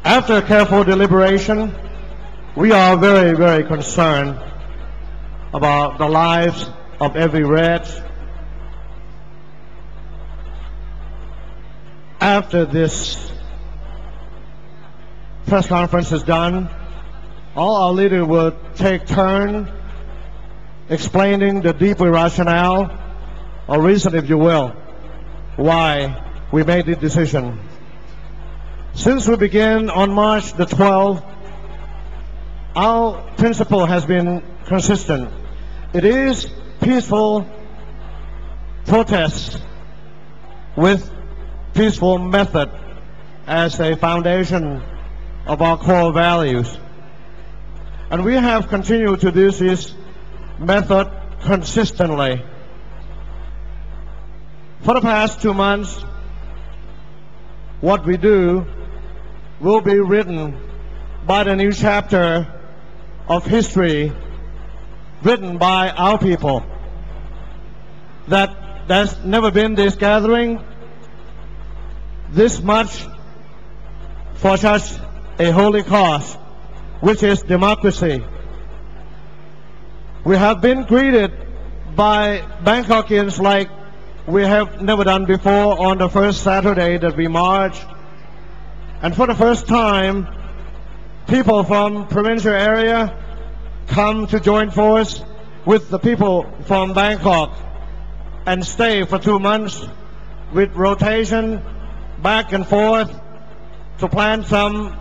After careful deliberation, we are very, very concerned about the lives of every Red. After this press conference is done, all our leaders will take turn explaining the deeper rationale or reason, if you will, why we made this decision. Since we began on March the 12th, our principle has been consistent. It is peaceful protest with peaceful method as a foundation of our core values. And we have continued to do this method consistently. For the past 2 months, what we do will be written by the new chapter of history written by our people. That there's never been this gathering this much for such a holy cause, which is democracy. We have been greeted by Bangkokians like we have never done before on the first Saturday that we marched. And for the first time, people from provincial area come to join force with the people from Bangkok and stay for 2 months with rotation back and forth to plan some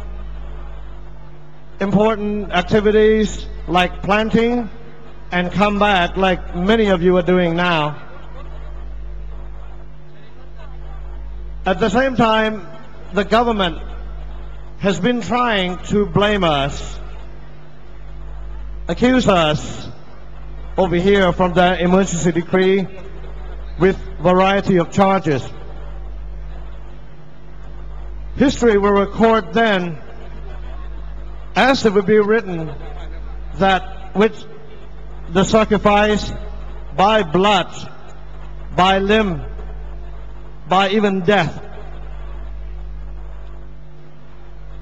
important activities like planting and come back like many of you are doing now. At the same time, the government has been trying to blame us, accuse us over here from the emergency decree with variety of charges. History will record then, as it will be written, that with the sacrifice by blood, by limb, by even death,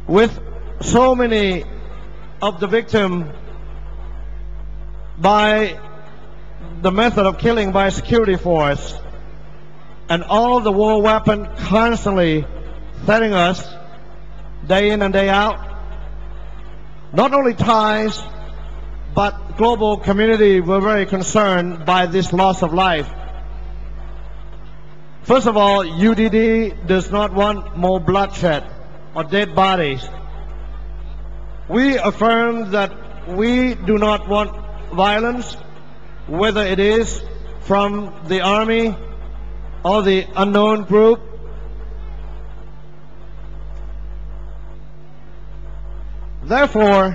with so many of the victims by the method of killing by security force, and all the war weapon constantly threatening us day in and day out. Not only Thais, but global community were very concerned by this loss of life. First of all, UDD does not want more bloodshed or dead bodies. We affirm that we do not want violence, whether it is from the army or the unknown group. Therefore,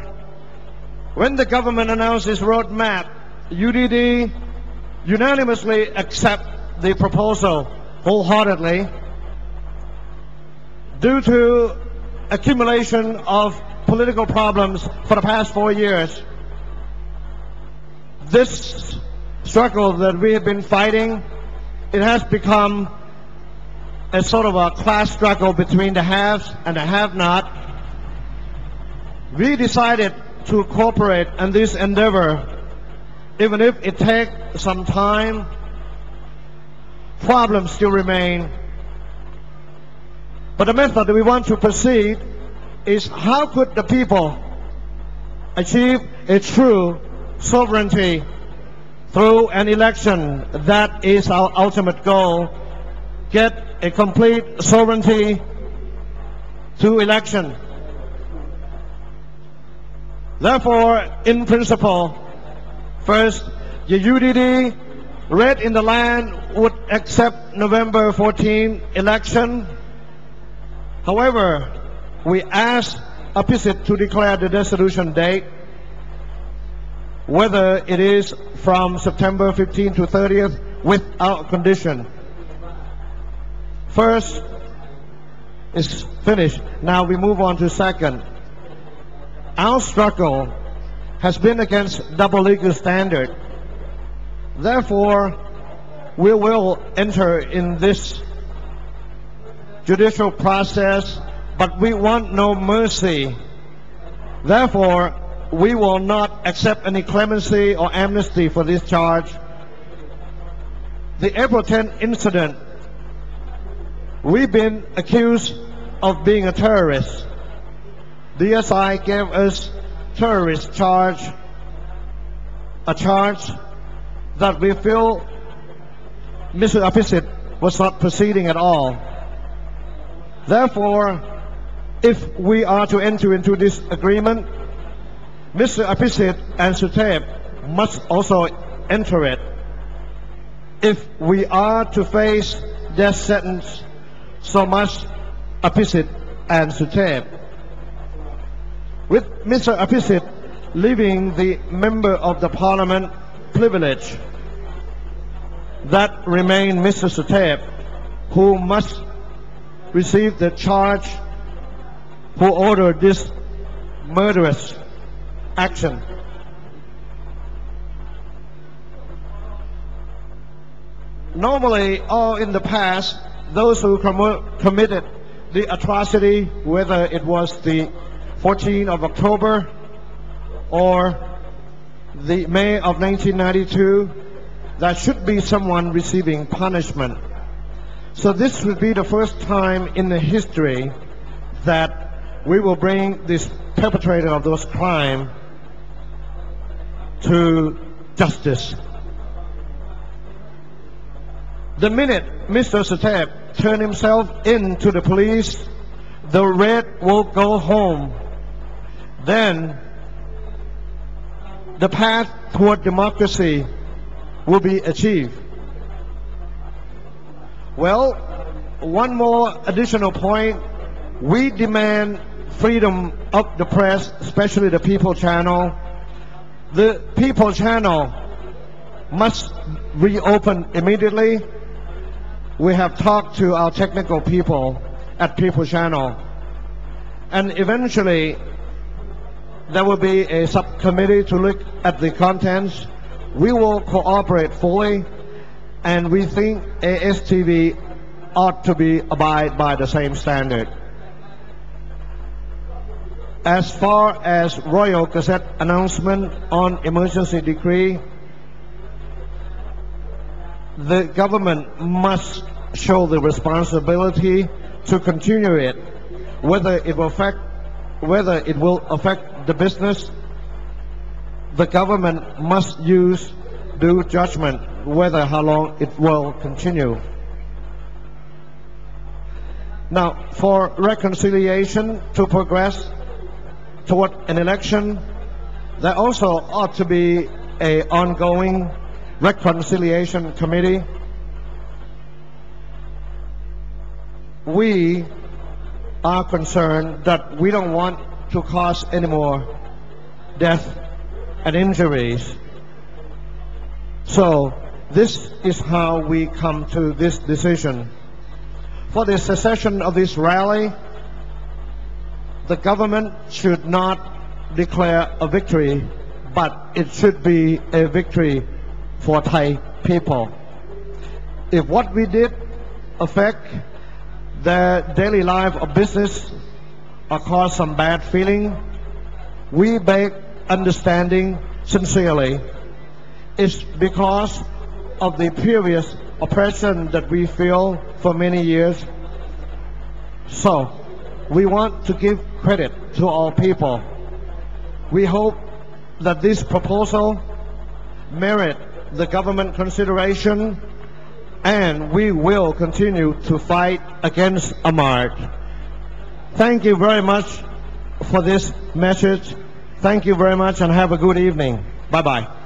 when the government announced its roadmap, UDD unanimously accept the proposal wholeheartedly. Due to accumulation of political problems for the past 4 years, this struggle that we have been fighting, it has become a sort of a class struggle between the haves and the have-not. We decided to cooperate in this endeavor, even if it takes some time. Problems still remain. But the method that we want to proceed is how could the people achieve a true sovereignty through an election. That is our ultimate goal. Get a complete sovereignty through election. Therefore, in principle, first, the UDD Red in the land would accept November 14 election. However, we asked APICIT to declare the dissolution date, whether it is from September 15 to 30th, without condition. First is finished. Now we move on to second. Our struggle has been against double legal standard. Therefore, we will enter in this judicial process but we want no mercy. Therefore, we will not accept any clemency or amnesty for this charge. The April 10th incident, we've been accused of being a terrorist. DSI gave us terrorist charge, a charge that we feel Mr. Apisit was not proceeding at all. Therefore, if we are to enter into this agreement, Mr. Apisit and Suthep must also enter it. If we are to face death sentence, so must Apisit and Suthep. With Mr. Apisit leaving the member of the parliament privilege, that remains Mr. Suthep, who must receive the charge, who ordered this murderous action. Normally, or in the past, those who committed the atrocity, whether it was the 14th of October or the May of 1992, there should be someone receiving punishment. So this would be the first time in the history that we will bring this perpetrator of those crimes to justice. The minute Mr. Suthep turned himself into the police, the red will go home. Then the path toward democracy will be achieved. Well, one more additional point. We demand freedom of the press, especially the People Channel. The People Channel must reopen immediately. We have talked to our technical people at People Channel, and eventually there will be a subcommittee to look at the contents. We will cooperate fully, and we think ASTV ought to be abide by the same standard. As far as Royal Gazette announcement on emergency decree, the government must show the responsibility to continue it, whether it will affect the business. The government must use due judgment whether how long it will continue. Now, for reconciliation to progress toward an election, there also ought to be an ongoing reconciliation committee. We are concerned that we don't want to cause any more death and injuries. So this is how we come to this decision. For the secession of this rally, the government should not declare a victory, but it should be a victory for Thai people. If what we did affect their daily life or business or cause some bad feeling, we beg understanding sincerely. It's because of the previous oppression that we feel for many years. So we want to give credit to all people. We hope that this proposal merit the government consideration, and we will continue to fight against Amart. Thank you very much for this message. Thank you very much and have a good evening. Bye-bye.